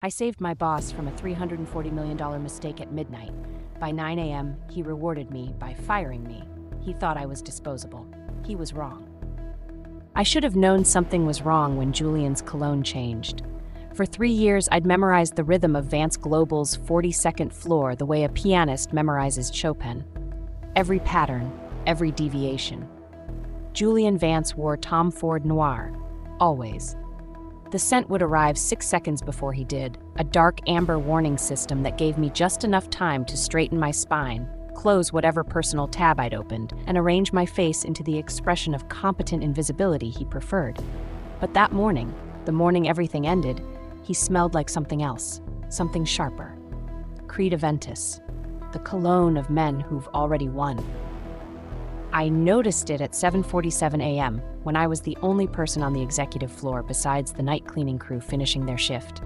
I saved my boss from a $340 million mistake at midnight. By 9 a.m., he rewarded me by firing me. He thought I was disposable. He was wrong. I should have known something was wrong when Julian's cologne changed. For 3 years, I'd memorized the rhythm of Vance Global's 42nd floor the way a pianist memorizes Chopin. Every pattern, every deviation. Julian Vance wore Tom Ford Noir, always. The scent would arrive 6 seconds before he did, a dark amber warning system that gave me just enough time to straighten my spine, close whatever personal tab I'd opened, and arrange my face into the expression of competent invisibility he preferred. But that morning, the morning everything ended, he smelled like something else, something sharper. Creed Aventus, the cologne of men who've already won. I noticed it at 7:47 a.m. when I was the only person on the executive floor besides the night cleaning crew finishing their shift.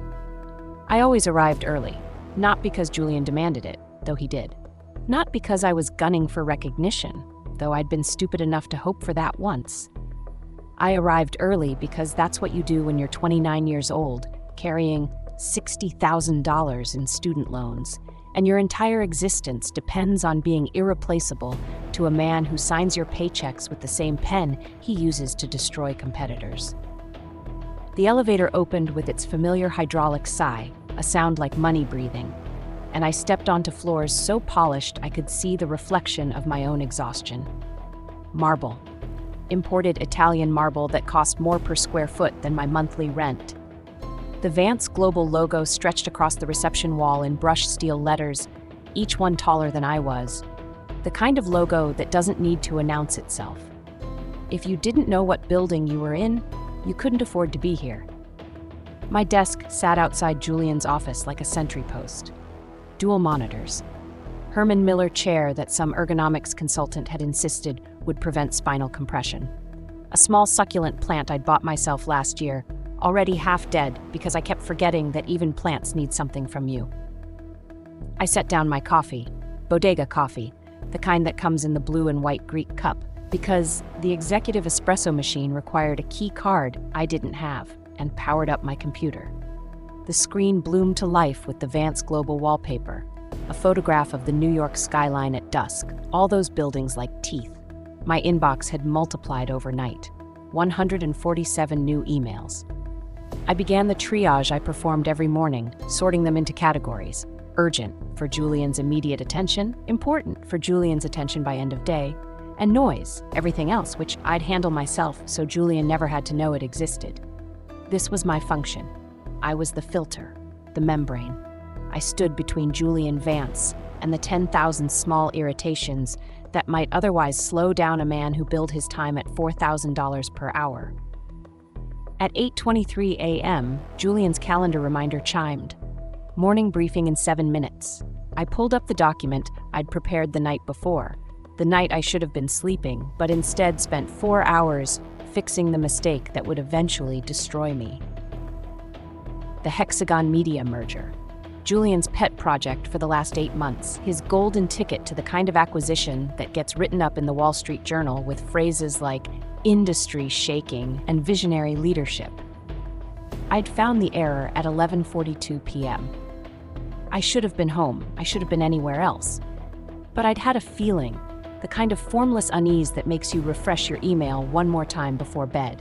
I always arrived early, not because Julian demanded it, though he did. Not because I was gunning for recognition, though I'd been stupid enough to hope for that once. I arrived early because that's what you do when you're 29 years old, carrying $60,000 in student loans, and your entire existence depends on being irreplaceable to a man who signs your paychecks with the same pen he uses to destroy competitors. The elevator opened with its familiar hydraulic sigh, a sound like money breathing, and I stepped onto floors so polished I could see the reflection of my own exhaustion. Marble. Imported Italian marble that cost more per square foot than my monthly rent. The Vance Global logo stretched across the reception wall in brushed steel letters, each one taller than I was. The kind of logo that doesn't need to announce itself. If you didn't know what building you were in, you couldn't afford to be here. My desk sat outside Julian's office like a sentry post. Dual monitors. Herman Miller chair that some ergonomics consultant had insisted would prevent spinal compression. A small succulent plant I'd bought myself last year, already half dead because I kept forgetting that even plants need something from you. I set down my coffee, bodega coffee, the kind that comes in the blue and white Greek cup, because the executive espresso machine required a key card I didn't have, and powered up my computer. The screen bloomed to life with the Vance Global wallpaper, a photograph of the New York skyline at dusk, all those buildings like teeth. My inbox had multiplied overnight, 147 new emails. I began the triage I performed every morning, sorting them into categories. Urgent, for Julian's immediate attention, important, for Julian's attention by end of day, and noise, everything else, which I'd handle myself so Julian never had to know it existed. This was my function. I was the filter, the membrane. I stood between Julian Vance and the 10,000 small irritations that might otherwise slow down a man who billed his time at $4,000 per hour. At 8:23 a.m., Julian's calendar reminder chimed. Morning briefing in 7 minutes. I pulled up the document I'd prepared the night before, the night I should have been sleeping, but instead spent 4 hours fixing the mistake that would eventually destroy me. The Hexagon Media merger. Julian's pet project for the last 8 months, his golden ticket to the kind of acquisition that gets written up in the Wall Street Journal with phrases like industry shaking and visionary leadership. I'd found the error at 11:42 p.m. I should have been home. I should have been anywhere else. But I'd had a feeling, the kind of formless unease that makes you refresh your email one more time before bed.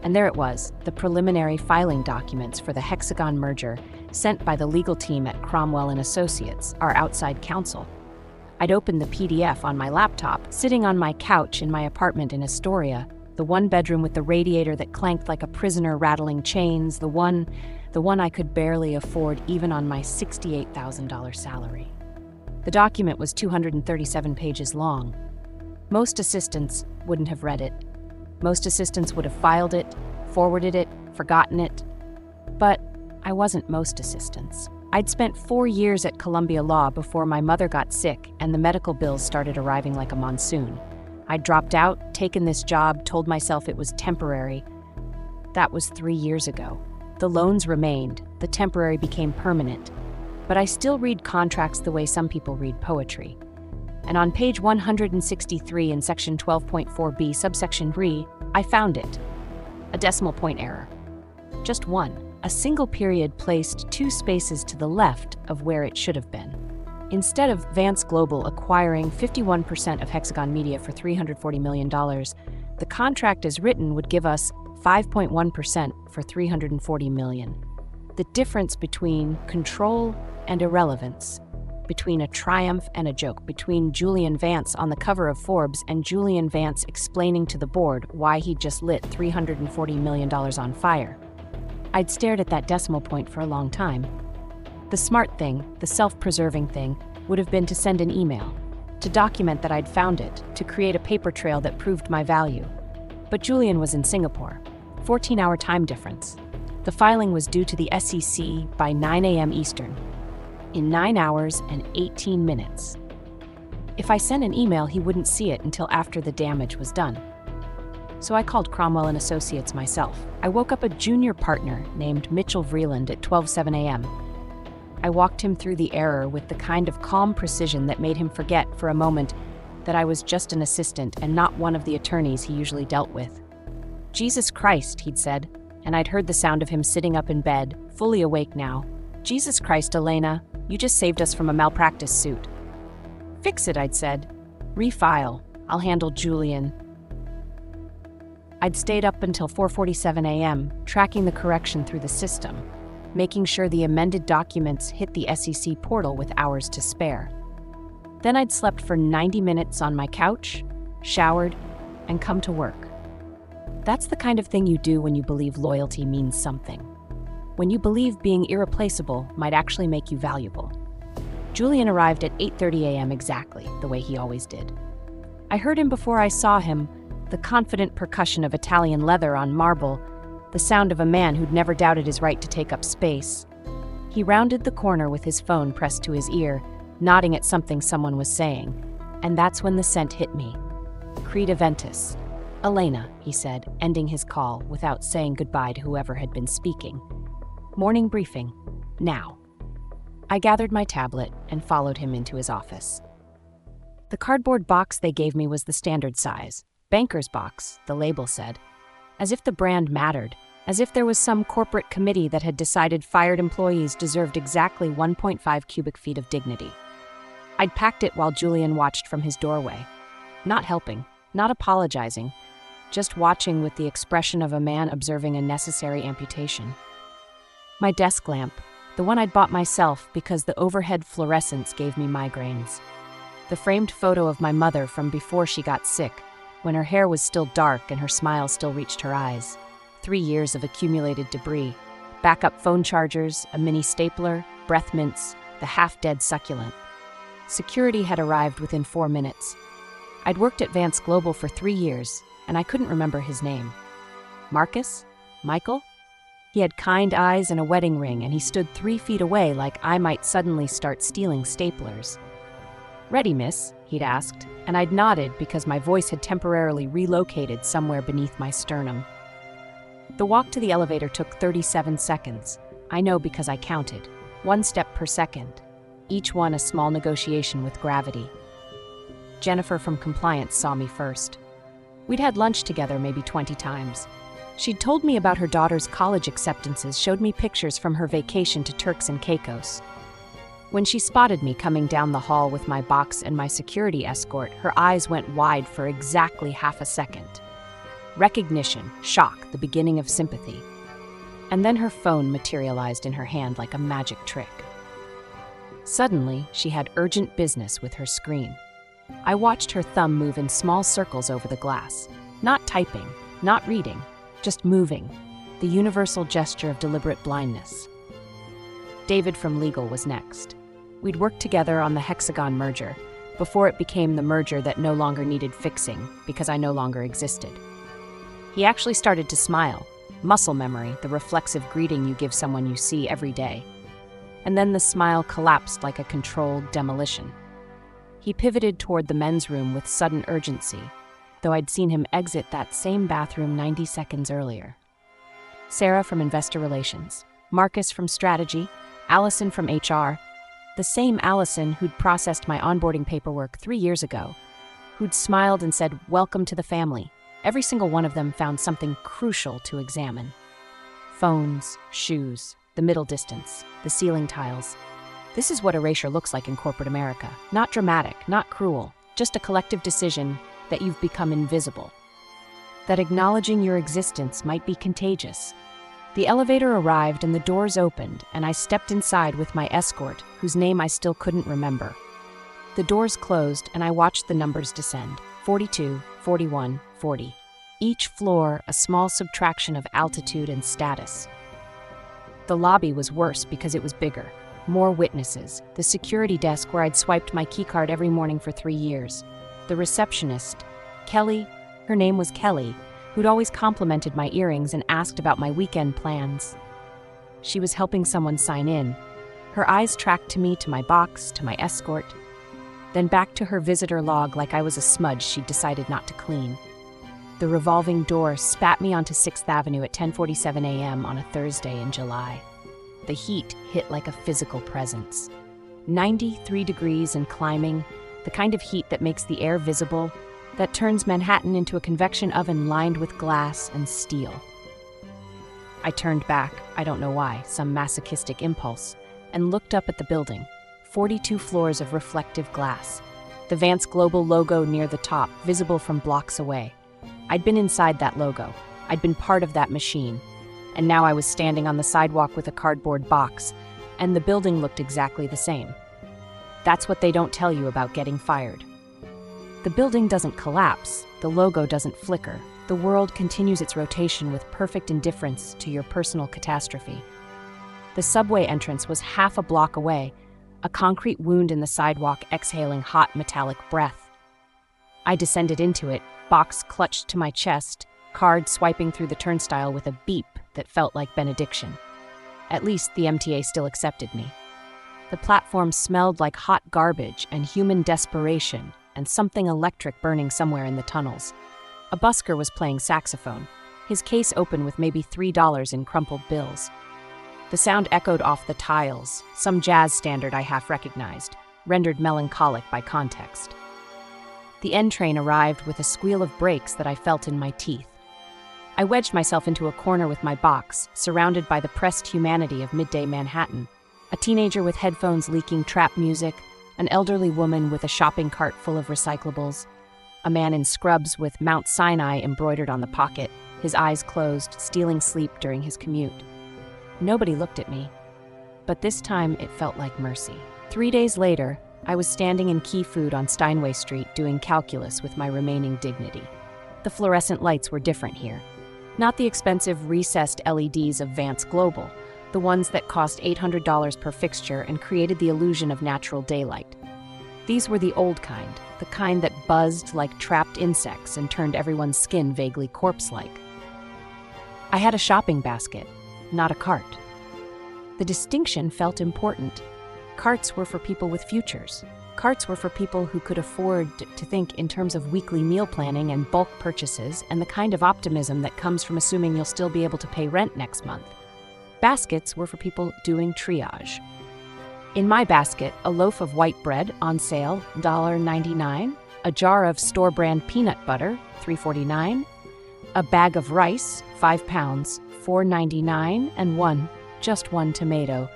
And there it was, the preliminary filing documents for the Hexagon merger sent by the legal team at Cromwell & Associates, our outside counsel. I'd opened the PDF on my laptop, sitting on my couch in my apartment in Astoria, the one bedroom with the radiator that clanked like a prisoner rattling chains, the one I could barely afford even on my $68,000 salary. The document was 237 pages long. Most assistants wouldn't have read it. Most assistants would have filed it, forwarded it, forgotten it. But I wasn't most assistants. I'd spent 4 years at Columbia Law before my mother got sick and the medical bills started arriving like a monsoon. I'd dropped out, taken this job, told myself it was temporary. That was 3 years ago. The loans remained, the temporary became permanent. But I still read contracts the way some people read poetry. And on page 163 in section 12.4b, subsection re, I found it. A decimal point error. Just one. A single period placed 2 spaces to the left of where it should have been. Instead of Vance Global acquiring 51% of Hexagon Media for $340 million, the contract as written would give us 5.1% for $340 million. The difference between control and irrelevance, between a triumph and a joke, between Julian Vance on the cover of Forbes and Julian Vance explaining to the board why he'd just lit $340 million on fire. I'd stared at that decimal point for a long time. The smart thing, the self-preserving thing, would have been to send an email, to document that I'd found it, to create a paper trail that proved my value. But Julian was in Singapore, 14-hour time difference. The filing was due to the SEC by 9 a.m. Eastern, in 9 hours and 18 minutes. If I sent an email, he wouldn't see it until after the damage was done. So I called Cromwell and Associates myself. I woke up a junior partner named Mitchell Vreeland at 12:07 a.m. I walked him through the error with the kind of calm precision that made him forget for a moment that I was just an assistant and not one of the attorneys he usually dealt with. "Jesus Christ," he'd said, and I'd heard the sound of him sitting up in bed, fully awake now. "Jesus Christ, Elena, you just saved us from a malpractice suit." "Fix it," I'd said. "Refile. I'll handle Julian." I'd stayed up until 4:47 a.m., tracking the correction through the system, making sure the amended documents hit the SEC portal with hours to spare. Then I'd slept for 90 minutes on my couch, showered, and come to work. That's the kind of thing you do when you believe loyalty means something. When you believe being irreplaceable might actually make you valuable. Julian arrived at 8:30 a.m. exactly, the way he always did. I heard him before I saw him, the confident percussion of Italian leather on marble, the sound of a man who'd never doubted his right to take up space. He rounded the corner with his phone pressed to his ear, nodding at something someone was saying, and that's when the scent hit me. "Creda Ventus." "Elena," he said, ending his call without saying goodbye to whoever had been speaking. "Morning briefing. Now." I gathered my tablet and followed him into his office. The cardboard box they gave me was the standard size. Banker's box, the label said. As if the brand mattered, as if there was some corporate committee that had decided fired employees deserved exactly 1.5 cubic feet of dignity. I'd packed it while Julian watched from his doorway. Not helping, not apologizing, just watching with the expression of a man observing a necessary amputation. My desk lamp, the one I'd bought myself because the overhead fluorescence gave me migraines. The framed photo of my mother from before she got sick, when her hair was still dark and her smile still reached her eyes. 3 years of accumulated debris. Backup phone chargers, a mini stapler, breath mints, the half-dead succulent. Security had arrived within 4 minutes. I'd worked at Vance Global for 3 years, and I couldn't remember his name. Marcus? Michael? He had kind eyes and a wedding ring, and he stood 3 feet away like I might suddenly start stealing staplers. "Ready, miss?" he'd asked, and I'd nodded because my voice had temporarily relocated somewhere beneath my sternum. The walk to the elevator took 37 seconds. I know because I counted. 1 step per second. Each one a small negotiation with gravity. Jennifer from compliance saw me first. We'd had lunch together maybe 20 times. She'd told me about her daughter's college acceptances, showed me pictures from her vacation to Turks and Caicos. When she spotted me coming down the hall with my box and my security escort, her eyes went wide for exactly half a second. Recognition, shock, the beginning of sympathy. And then her phone materialized in her hand like a magic trick. Suddenly, she had urgent business with her screen. I watched her thumb move in small circles over the glass. Not typing, not reading, just moving. The universal gesture of deliberate blindness. David from legal was next. We'd worked together on the Hexagon merger, before it became the merger that no longer needed fixing, because I no longer existed. He actually started to smile. Muscle memory, the reflexive greeting you give someone you see every day. And then the smile collapsed like a controlled demolition. He pivoted toward the men's room with sudden urgency, though I'd seen him exit that same bathroom 90 seconds earlier. Sarah from Investor Relations, Marcus from Strategy, Allison from HR, the same Allison who'd processed my onboarding paperwork 3 years ago, who'd smiled and said, "Welcome to the family." Every single one of them found something crucial to examine. Phones, shoes, the middle distance, the ceiling tiles. This is what erasure looks like in corporate America. Not dramatic, not cruel, just a collective decision that you've become invisible. That acknowledging your existence might be contagious. The elevator arrived and the doors opened, and I stepped inside with my escort, whose name I still couldn't remember. The doors closed and I watched the numbers descend. 42, 41, 40. Each floor a small subtraction of altitude and status. The lobby was worse because it was bigger. More witnesses. The security desk where I'd swiped my keycard every morning for 3 years. The receptionist, Kelly, her name was Kelly, who'd always complimented my earrings and asked about my weekend plans. She was helping someone sign in. Her eyes tracked to me, to my box, to my escort, then back to her visitor log like I was a smudge she'd decided not to clean. The revolving door spat me onto 6th Avenue at 10:47 a.m. on a Thursday in July. The heat hit like a physical presence. 93 degrees and climbing, the kind of heat that makes the air visible, that turns Manhattan into a convection oven lined with glass and steel. I turned back, I don't know why, some masochistic impulse, and looked up at the building. 42 floors of reflective glass. The Vance Global logo near the top, visible from blocks away. I'd been inside that logo. I'd been part of that machine. And now I was standing on the sidewalk with a cardboard box, and the building looked exactly the same. That's what they don't tell you about getting fired. The building doesn't collapse, the logo doesn't flicker. The world continues its rotation with perfect indifference to your personal catastrophe. The subway entrance was half a block away, a concrete wound in the sidewalk exhaling hot metallic breath. I descended into it, box clutched to my chest, card swiping through the turnstile with a beep that felt like benediction. At least the MTA still accepted me. The platform smelled like hot garbage and human desperation and something electric burning somewhere in the tunnels. A busker was playing saxophone, his case open with maybe $3 in crumpled bills. The sound echoed off the tiles, some jazz standard I half recognized, rendered melancholic by context. The N train arrived with a squeal of brakes that I felt in my teeth. I wedged myself into a corner with my box, surrounded by the pressed humanity of midday Manhattan. A teenager with headphones leaking trap music, an elderly woman with a shopping cart full of recyclables, a man in scrubs with Mount Sinai embroidered on the pocket, his eyes closed, stealing sleep during his commute. Nobody looked at me, but this time it felt like mercy. 3 days later, I was standing in Key Food on Steinway Street doing calculus with my remaining dignity. The fluorescent lights were different here. Not the expensive recessed LEDs of Vance Global, the ones that cost $800 per fixture and created the illusion of natural daylight. These were the old kind, the kind that buzzed like trapped insects and turned everyone's skin vaguely corpse-like. I had a shopping basket, not a cart. The distinction felt important. Carts were for people with futures. Carts were for people who could afford to think in terms of weekly meal planning and bulk purchases and the kind of optimism that comes from assuming you'll still be able to pay rent next month. Baskets were for people doing triage. In my basket, a loaf of white bread on sale, $1.99, a jar of store-brand peanut butter, $3.49, a bag of rice, 5 pounds, $4.99, and just one tomato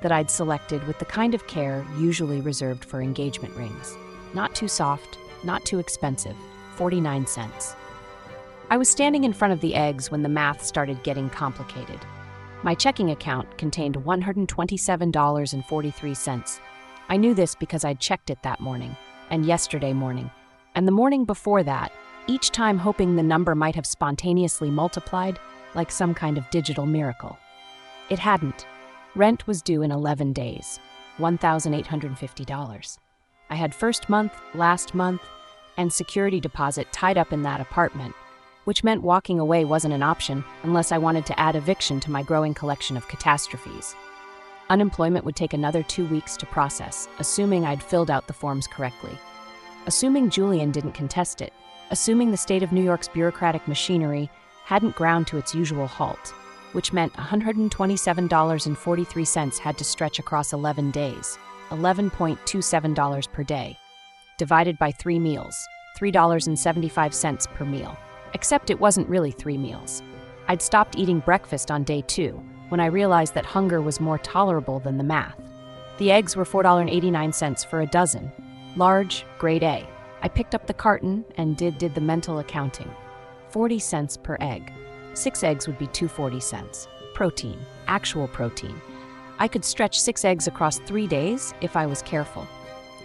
that I'd selected with the kind of care usually reserved for engagement rings. Not too soft, not too expensive, 49 cents. I was standing in front of the eggs when the math started getting complicated. My checking account contained $127.43. I knew this because I'd checked it that morning, and yesterday morning, and the morning before that, each time hoping the number might have spontaneously multiplied like some kind of digital miracle. It hadn't. Rent was due in 11 days, $1,850. I had first month, last month, and security deposit tied up in that apartment, which meant walking away wasn't an option unless I wanted to add eviction to my growing collection of catastrophes. Unemployment would take another 2 weeks to process, assuming I'd filled out the forms correctly. Assuming Julian didn't contest it, assuming the state of New York's bureaucratic machinery hadn't ground to its usual halt, which meant $127.43 had to stretch across 11 days, $11.27 per day, divided by 3 meals, $3.75 per meal. Except it wasn't really 3 meals. I'd stopped eating breakfast on day 2, when I realized that hunger was more tolerable than the math. The eggs were $4.89 for a dozen. Large, grade A. I picked up the carton and did the mental accounting. 40 cents per egg. 6 eggs would be $2.40. Protein. Actual protein. I could stretch 6 eggs across 3 days if I was careful.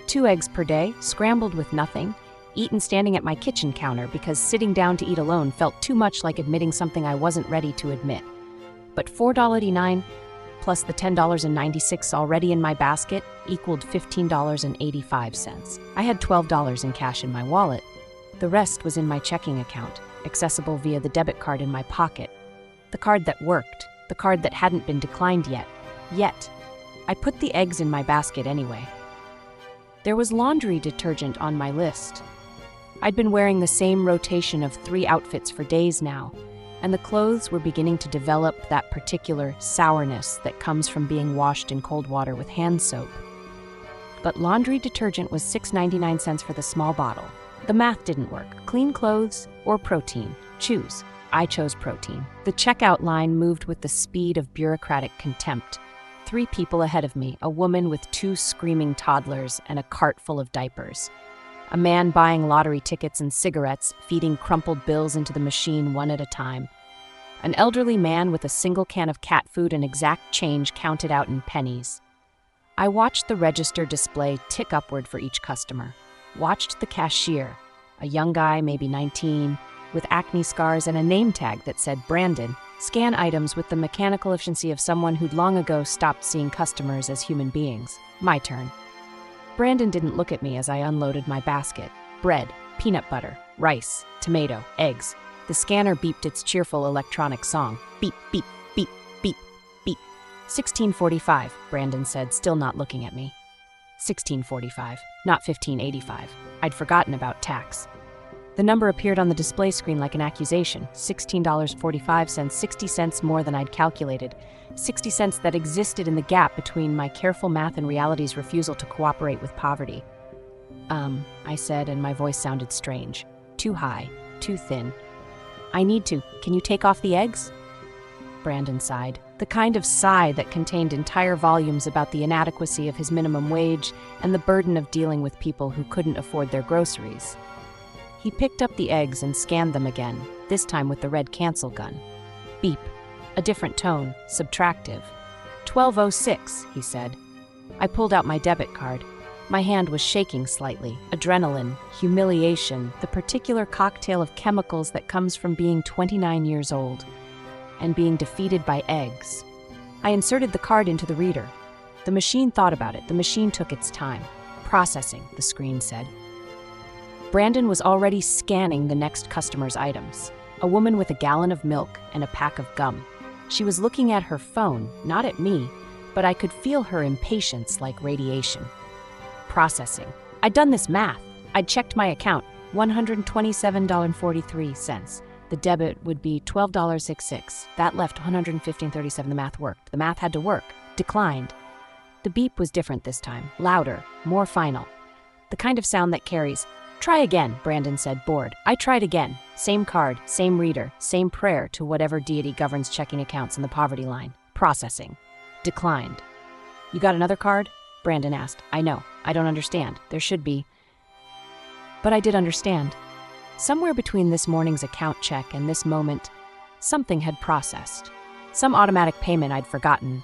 2 eggs per day, scrambled with nothing, eaten standing at my kitchen counter because sitting down to eat alone felt too much like admitting something I wasn't ready to admit. But $4.89 plus the $10.96 already in my basket equaled $15.85. I had $12 in cash in my wallet. The rest was in my checking account, accessible via the debit card in my pocket. The card that worked, the card that hadn't been declined yet. I put the eggs in my basket anyway. There was laundry detergent on my list. I'd been wearing the same rotation of 3 outfits for days now, and the clothes were beginning to develop that particular sourness that comes from being washed in cold water with hand soap. But laundry detergent was $6.99 for the small bottle. The math didn't work. Clean clothes or protein? Choose. I chose protein. The checkout line moved with the speed of bureaucratic contempt. 3 people ahead of me, a woman with 2 screaming toddlers and a cart full of diapers. A man buying lottery tickets and cigarettes, feeding crumpled bills into the machine one at a time. An elderly man with a single can of cat food and exact change counted out in pennies. I watched the register display tick upward for each customer. Watched the cashier, a young guy, maybe 19, with acne scars and a name tag that said Brandon, scan items with the mechanical efficiency of someone who'd long ago stopped seeing customers as human beings. My turn. Brandon didn't look at me as I unloaded my basket. Bread, peanut butter, rice, tomato, eggs. The scanner beeped its cheerful electronic song. Beep, beep, beep, beep, beep. $16.45, Brandon said, still not looking at me. $16.45, not $15.85. I'd forgotten about tax. The number appeared on the display screen like an accusation. $16.45, 60 cents more than I'd calculated. 60 cents that existed in the gap between my careful math and reality's refusal to cooperate with poverty. I said, and my voice sounded strange. Too high, too thin. I need to. Can you take off the eggs? Brandon sighed. The kind of sigh that contained entire volumes about the inadequacy of his minimum wage and the burden of dealing with people who couldn't afford their groceries. He picked up the eggs and scanned them again, this time with the red cancel gun. Beep. A different tone, subtractive. $12.06, he said. I pulled out my debit card. My hand was shaking slightly. Adrenaline, humiliation, the particular cocktail of chemicals that comes from being 29 years old and being defeated by eggs. I inserted the card into the reader. The machine thought about it. The machine took its time. Processing, the screen said. Brandon was already scanning the next customer's items. A woman with a gallon of milk and a pack of gum. She was looking at her phone, not at me, but I could feel her impatience like radiation. Processing. I'd done this math. I'd checked my account, $127.43. The debit would be $12.66. That left $115.37. The math worked. The math had to work. Declined. The beep was different this time, louder, more final. The kind of sound that carries. Try again, Brandon said, bored. I tried again. Same card, same reader, same prayer to whatever deity governs checking accounts in the poverty line. Processing. Declined. You got another card? Brandon asked. I know. I don't understand. There should be. But I did understand. Somewhere between this morning's account check and this moment, something had processed. Some automatic payment I'd forgotten.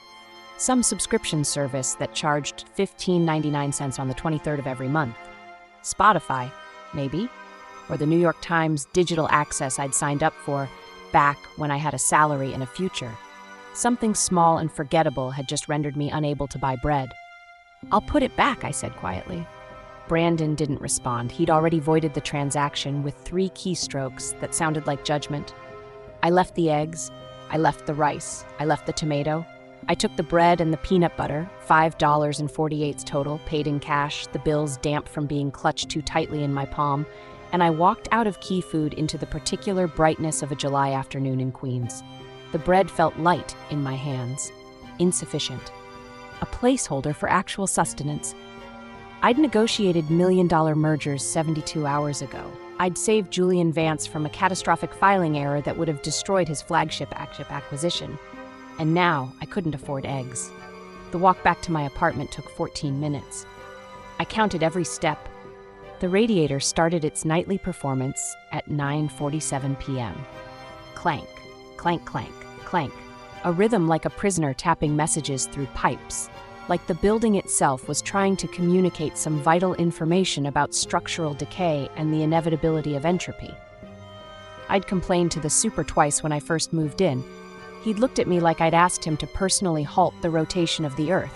Some subscription service that charged $15.99 on the 23rd of every month. Spotify, maybe, or the New York Times digital access I'd signed up for back when I had a salary and a future. Something small and forgettable had just rendered me unable to buy bread. I'll put it back, I said quietly. Brandon didn't respond. He'd already voided the transaction with 3 keystrokes that sounded like judgment. I left the eggs, I left the rice, I left the tomato. I took the bread and the peanut butter, $5.48 total, paid in cash, the bills damp from being clutched too tightly in my palm, and I walked out of Key Food into the particular brightness of a July afternoon in Queens. The bread felt light in my hands, insufficient. A placeholder for actual sustenance. I'd negotiated $1 million mergers 72 hours ago. I'd saved Julian Vance from a catastrophic filing error that would have destroyed his flagship acquisition. And now I couldn't afford eggs. The walk back to my apartment took 14 minutes. I counted every step. The radiator started its nightly performance at 9:47 p.m. Clank, clank, clank, clank. A rhythm like a prisoner tapping messages through pipes, like the building itself was trying to communicate some vital information about structural decay and the inevitability of entropy. I'd complained to the super twice when I first moved in. He'd looked at me like I'd asked him to personally halt the rotation of the Earth.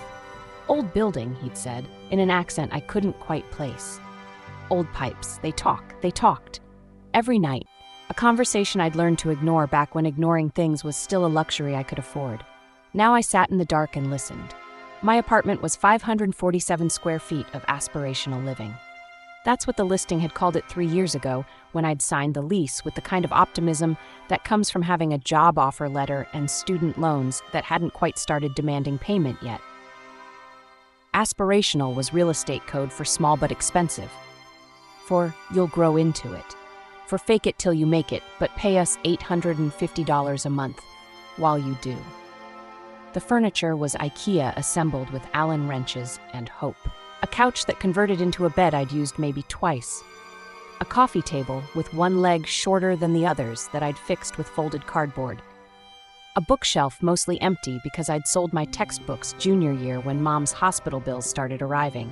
Old building, he'd said, in an accent I couldn't quite place. Old pipes, they talked. Every night, a conversation I'd learned to ignore back when ignoring things was still a luxury I could afford. Now I sat in the dark and listened. My apartment was 547 square feet of aspirational living. That's what the listing had called it 3 years ago when I'd signed the lease with the kind of optimism that comes from having a job offer letter and student loans that hadn't quite started demanding payment yet. Aspirational was real estate code for small but expensive. For you'll grow into it. For fake it till you make it, but pay us $850 a month while you do. The furniture was IKEA assembled with Allen wrenches and hope. A couch that converted into a bed I'd used maybe twice. A coffee table with one leg shorter than the others that I'd fixed with folded cardboard. A bookshelf mostly empty because I'd sold my textbooks junior year when Mom's hospital bills started arriving.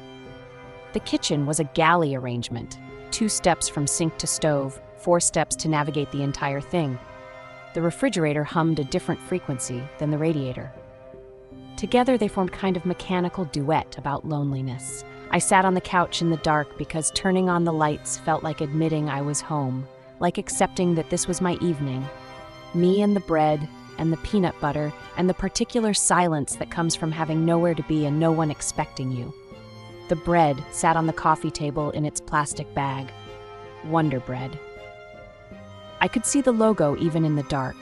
The kitchen was a galley arrangement, 2 steps from sink to stove, 4 steps to navigate the entire thing. The refrigerator hummed a different frequency than the radiator. Together they formed kind of mechanical duet about loneliness. I sat on the couch in the dark because turning on the lights felt like admitting I was home, like accepting that this was my evening. Me and the bread, and the peanut butter, and the particular silence that comes from having nowhere to be and no one expecting you. The bread sat on the coffee table in its plastic bag. Wonder Bread. I could see the logo even in the dark.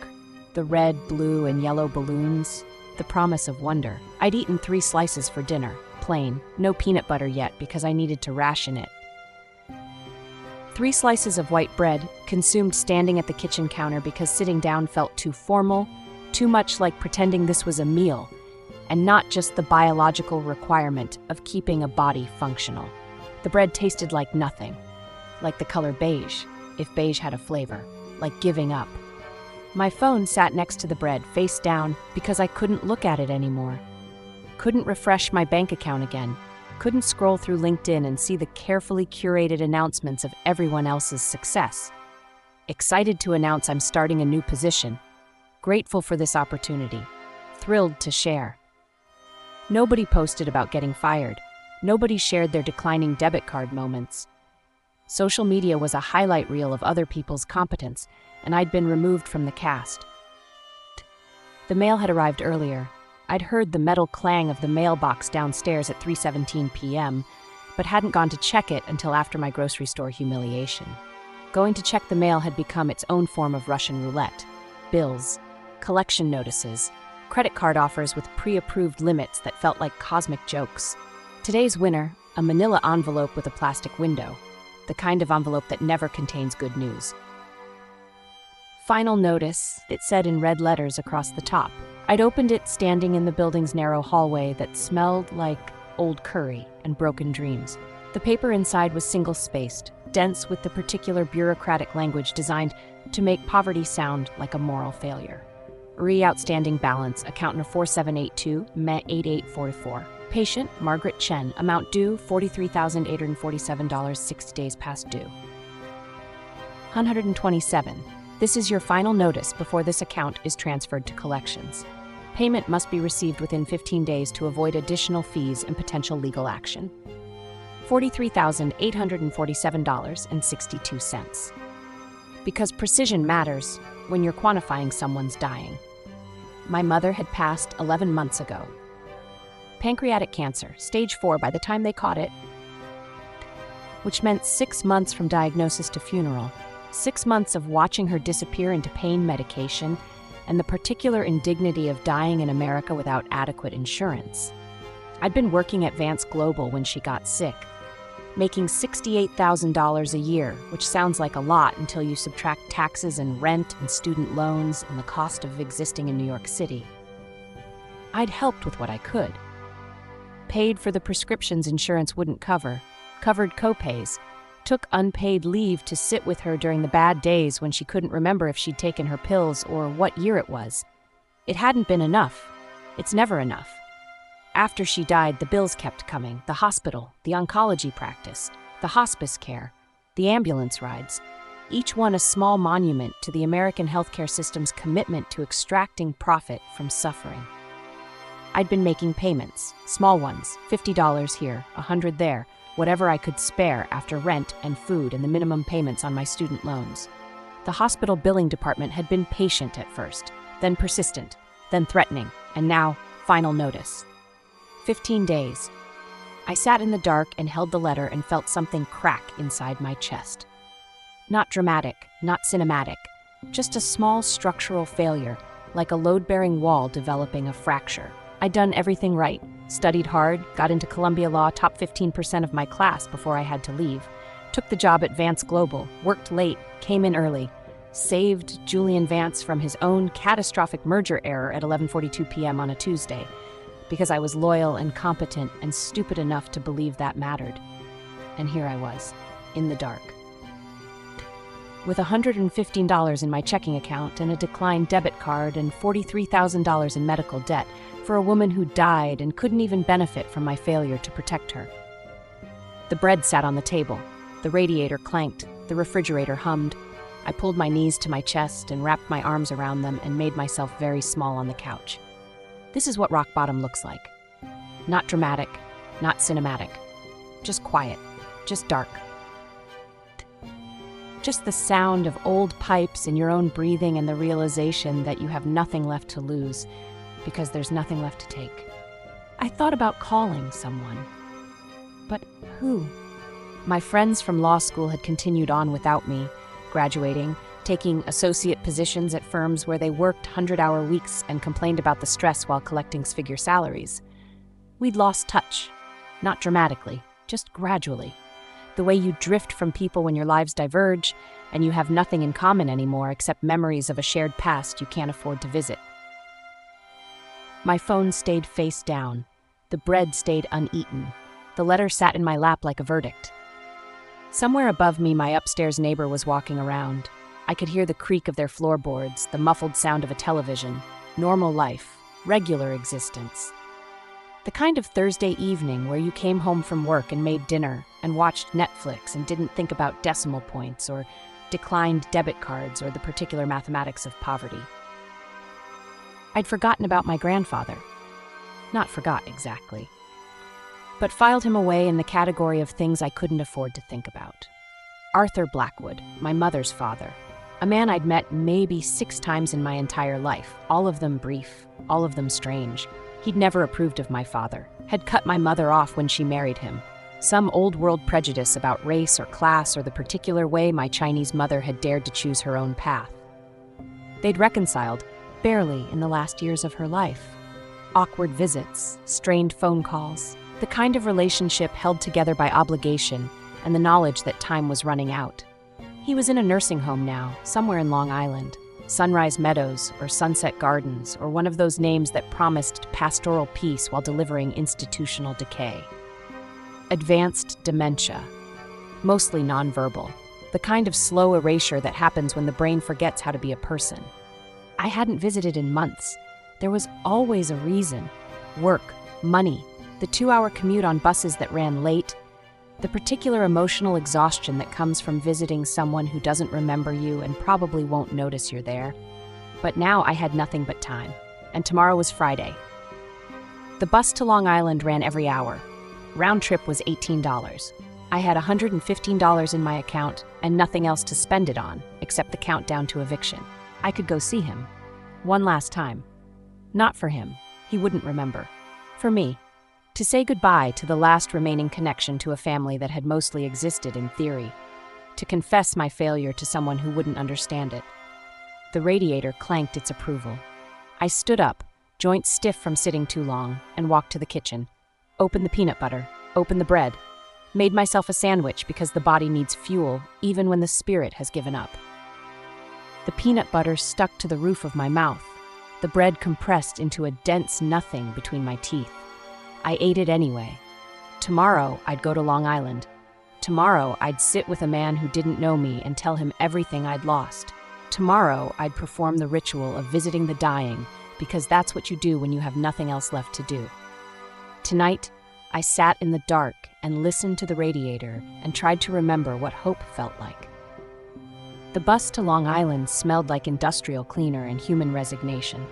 The red, blue, and yellow balloons. The promise of wonder. I'd eaten 3 slices for dinner, plain, no peanut butter yet because I needed to ration it. 3 slices of white bread, consumed standing at the kitchen counter because sitting down felt too formal, too much like pretending this was a meal, and not just the biological requirement of keeping a body functional. The bread tasted like nothing, like the color beige, if beige had a flavor, like giving up. My phone sat next to the bread, face down, because I couldn't look at it anymore. Couldn't refresh my bank account again. Couldn't scroll through LinkedIn and see the carefully curated announcements of everyone else's success. Excited to announce I'm starting a new position. Grateful for this opportunity. Thrilled to share. Nobody posted about getting fired. Nobody shared their declining debit card moments. Social media was a highlight reel of other people's competence, and I'd been removed from the cast. The mail had arrived earlier. I'd heard the metal clang of the mailbox downstairs at 3:17 p.m., but hadn't gone to check it until after my grocery store humiliation. Going to check the mail had become its own form of Russian roulette. Bills, collection notices, credit card offers with pre-approved limits that felt like cosmic jokes. Today's winner, a manila envelope with a plastic window, the kind of envelope that never contains good news. Final notice, it said in red letters across the top. I'd opened it standing in the building's narrow hallway that smelled like old curry and broken dreams. The paper inside was single-spaced, dense with the particular bureaucratic language designed to make poverty sound like a moral failure. Outstanding balance, account number 4782, Met 8844. Patient, Margaret Chen, amount due, $43,847, 60 days past due. 127. This is your final notice before this account is transferred to collections. Payment must be received within 15 days to avoid additional fees and potential legal action. $43,847.62. Because precision matters when you're quantifying someone's dying. My mother had passed 11 months ago. Pancreatic cancer, stage 4 by the time they caught it, which meant 6 months from diagnosis to funeral. 6 months of watching her disappear into pain medication and the particular indignity of dying in America without adequate insurance. I'd been working at Vance Global when she got sick. making $68,000 a year, which sounds like a lot until you subtract taxes and rent and student loans and the cost of existing in New York City. I'd helped with what I could. Paid for the prescriptions insurance wouldn't cover, covered co-pays, took unpaid leave to sit with her during the bad days when she couldn't remember if she'd taken her pills or what year it was. It hadn't been enough. It's never enough. After she died, the bills kept coming. The hospital, the oncology practice, the hospice care, the ambulance rides, each one a small monument to the American healthcare system's commitment to extracting profit from suffering. I'd been making payments, small ones, $50 here, $100 there, whatever I could spare after rent and food and the minimum payments on my student loans. The hospital billing department had been patient at first, then persistent, then threatening, and now, final notice. 15 days. I sat in the dark and held the letter and felt something crack inside my chest. Not dramatic, not cinematic, just a small structural failure, like a load-bearing wall developing a fracture. I'd done everything right, studied hard, got into Columbia Law, top 15% of my class before I had to leave, took the job at Vance Global, worked late, came in early, saved Julian Vance from his own catastrophic merger error at 11:42 p.m. on a Tuesday, because I was loyal and competent and stupid enough to believe that mattered. And here I was, in the dark. With $115 in my checking account and a declined debit card and $43,000 in medical debt for a woman who died and couldn't even benefit from my failure to protect her. The bread sat on the table. The radiator clanked. The refrigerator hummed. I pulled my knees to my chest and wrapped my arms around them and made myself very small on the couch. This is what rock bottom looks like. Not dramatic, not cinematic. Just quiet, just dark. Just the sound of old pipes and your own breathing and the realization that you have nothing left to lose because there's nothing left to take. I thought about calling someone. But who? My friends from law school had continued on without me, graduating, taking associate positions at firms where they worked 100-hour weeks and complained about the stress while collecting six-figure salaries. We'd lost touch, not dramatically, just gradually. The way you drift from people when your lives diverge and you have nothing in common anymore except memories of a shared past you can't afford to visit. My phone stayed face down. The bread stayed uneaten. The letter sat in my lap like a verdict. Somewhere above me, my upstairs neighbor was walking around. I could hear the creak of their floorboards, the muffled sound of a television. Normal life, regular existence. The kind of Thursday evening where you came home from work and made dinner and watched Netflix and didn't think about decimal points or declined debit cards or the particular mathematics of poverty. I'd forgotten about my grandfather. Not forgot exactly, but filed him away in the category of things I couldn't afford to think about. Arthur Blackwood, my mother's father, a man I'd met maybe 6 times in my entire life, all of them brief, all of them strange. He'd never approved of my father, had cut my mother off when she married him. Some old-world prejudice about race or class or the particular way my Chinese mother had dared to choose her own path. They'd reconciled, barely in the last years of her life. Awkward visits, strained phone calls, the kind of relationship held together by obligation and the knowledge that time was running out. He was in a nursing home now, somewhere in Long Island. Sunrise Meadows or Sunset Gardens, or one of those names that promised pastoral peace while delivering institutional decay. Advanced dementia, mostly nonverbal, the kind of slow erasure that happens when the brain forgets how to be a person. I hadn't visited in months. There was always a reason. Work, money, the 2-hour commute on buses that ran late, the particular emotional exhaustion that comes from visiting someone who doesn't remember you and probably won't notice you're there. But now I had nothing but time, and tomorrow was Friday. The bus to Long Island ran every hour. Round trip was $18. I had $115 in my account and nothing else to spend it on, except the countdown to eviction. I could go see him. One last time. Not for him. He wouldn't remember. For me. To say goodbye to the last remaining connection to a family that had mostly existed in theory. To confess my failure to someone who wouldn't understand it. The radiator clanked its approval. I stood up, joints stiff from sitting too long, and walked to the kitchen. Opened the peanut butter. Opened the bread. Made myself a sandwich because the body needs fuel even when the spirit has given up. The peanut butter stuck to the roof of my mouth, the bread compressed into a dense nothing between my teeth. I ate it anyway. Tomorrow, I'd go to Long Island. Tomorrow, I'd sit with a man who didn't know me and tell him everything I'd lost. Tomorrow, I'd perform the ritual of visiting the dying, because that's what you do when you have nothing else left to do. Tonight, I sat in the dark and listened to the radiator and tried to remember what hope felt like. The bus to Long Island smelled like industrial cleaner and human resignation.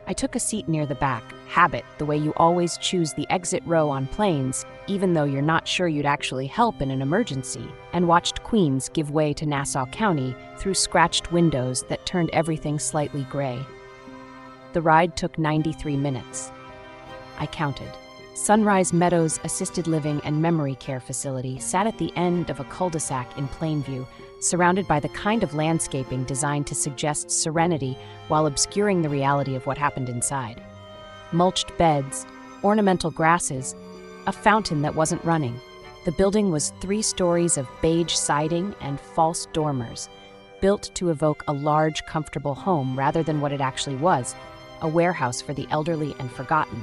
I took a seat near the back, habit, the way you always choose the exit row on planes, even though you're not sure you'd actually help in an emergency, and watched Queens give way to Nassau County through scratched windows that turned everything slightly gray. The ride took 93 minutes. I counted. Sunrise Meadows Assisted Living and Memory Care Facility sat at the end of a cul-de-sac in Plainview, surrounded by the kind of landscaping designed to suggest serenity while obscuring the reality of what happened inside. Mulched beds, ornamental grasses, a fountain that wasn't running. The building was 3 stories of beige siding and false dormers, built to evoke a large, comfortable home rather than what it actually was, a warehouse for the elderly and forgotten.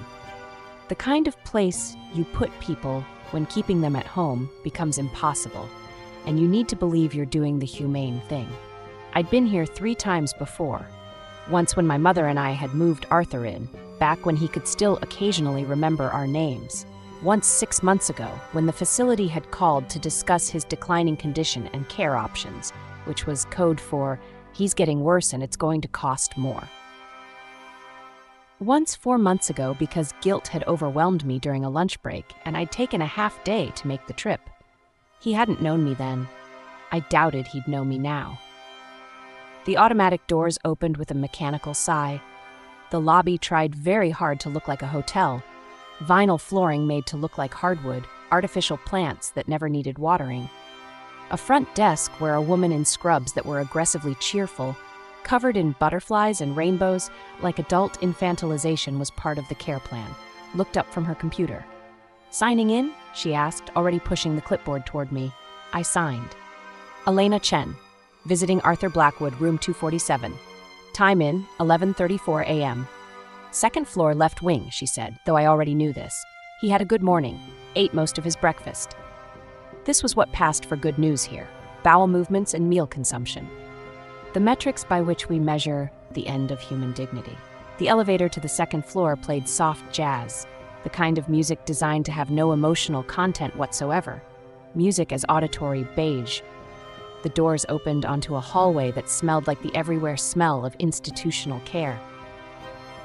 The kind of place you put people when keeping them at home becomes impossible, and you need to believe you're doing the humane thing. I'd been here 3 times before. Once when my mother and I had moved Arthur in, back when he could still occasionally remember our names. Once 6 months ago, when the facility had called to discuss his declining condition and care options, which was code for, he's getting worse and it's going to cost more. Once 4 months ago because guilt had overwhelmed me during a lunch break and I'd taken a half day to make the trip. He hadn't known me then. I doubted he'd know me now. The automatic doors opened with a mechanical sigh. The lobby tried very hard to look like a hotel. Vinyl flooring made to look like hardwood, artificial plants that never needed watering. A front desk where a woman in scrubs that were aggressively cheerful, covered in butterflies and rainbows, like adult infantilization was part of the care plan, looked up from her computer. "Signing in?" she asked, already pushing the clipboard toward me. I signed. Elena Chen, visiting Arthur Blackwood, room 247. Time in, 11:34 a.m. "Second floor left wing," she said, though I already knew this. He had a good morning, ate most of his breakfast. This was what passed for good news here: bowel movements and meal consumption. The metrics by which we measure the end of human dignity. The elevator to the second floor played soft jazz, the kind of music designed to have no emotional content whatsoever. Music as auditory beige. The doors opened onto a hallway that smelled like the everywhere smell of institutional care.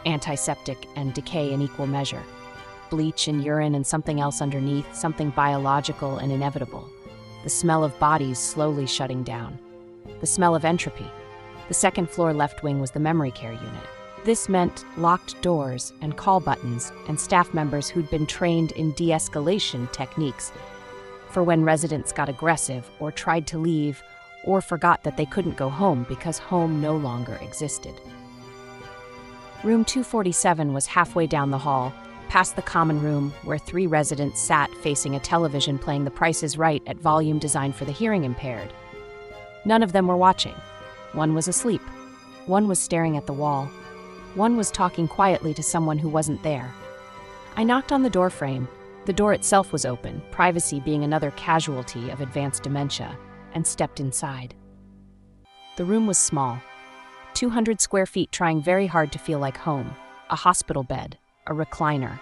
Antiseptic and decay in equal measure. Bleach and urine and something else underneath, something biological and inevitable. The smell of bodies slowly shutting down. The smell of entropy. The second floor left wing was the memory care unit. This meant locked doors and call buttons and staff members who'd been trained in de-escalation techniques for when residents got aggressive or tried to leave or forgot that they couldn't go home because home no longer existed. Room 247 was halfway down the hall, past the common room where 3 residents sat facing a television playing The Price is Right at volume designed for the hearing impaired. None of them were watching. One was asleep. One was staring at the wall. One was talking quietly to someone who wasn't there. I knocked on the door frame. The door itself was open, privacy being another casualty of advanced dementia, and stepped inside. The room was small. 200 square feet trying very hard to feel like home. A hospital bed. A recliner.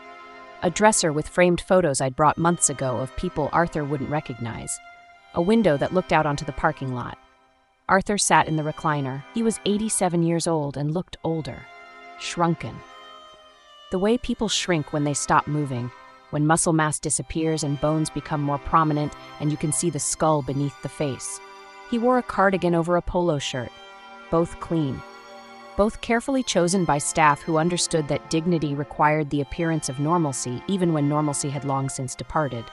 A dresser with framed photos I'd brought months ago of people Arthur wouldn't recognize. A window that looked out onto the parking lot. Arthur sat in the recliner. He was 87 years old and looked older. Shrunken. The way people shrink when they stop moving, when muscle mass disappears and bones become more prominent and you can see the skull beneath the face. He wore a cardigan over a polo shirt. Both clean. Both carefully chosen by staff who understood that dignity required the appearance of normalcy even when normalcy had long since departed.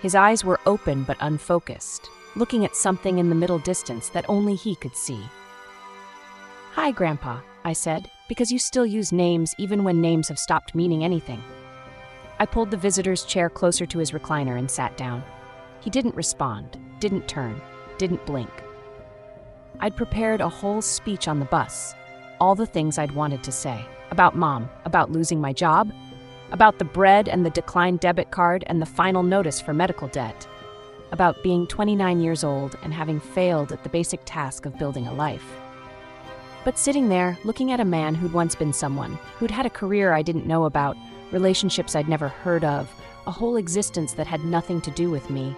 His eyes were open but unfocused, looking at something in the middle distance that only he could see. "Hi, Grandpa," I said, because you still use names even when names have stopped meaning anything. I pulled the visitor's chair closer to his recliner and sat down. He didn't respond, didn't turn, didn't blink. I'd prepared a whole speech on the bus, all the things I'd wanted to say. About Mom, about losing my job, about the bread and the declined debit card and the final notice for medical debt, about being 29 years old and having failed at the basic task of building a life. But sitting there, looking at a man who'd once been someone, who'd had a career I didn't know about, relationships I'd never heard of, a whole existence that had nothing to do with me,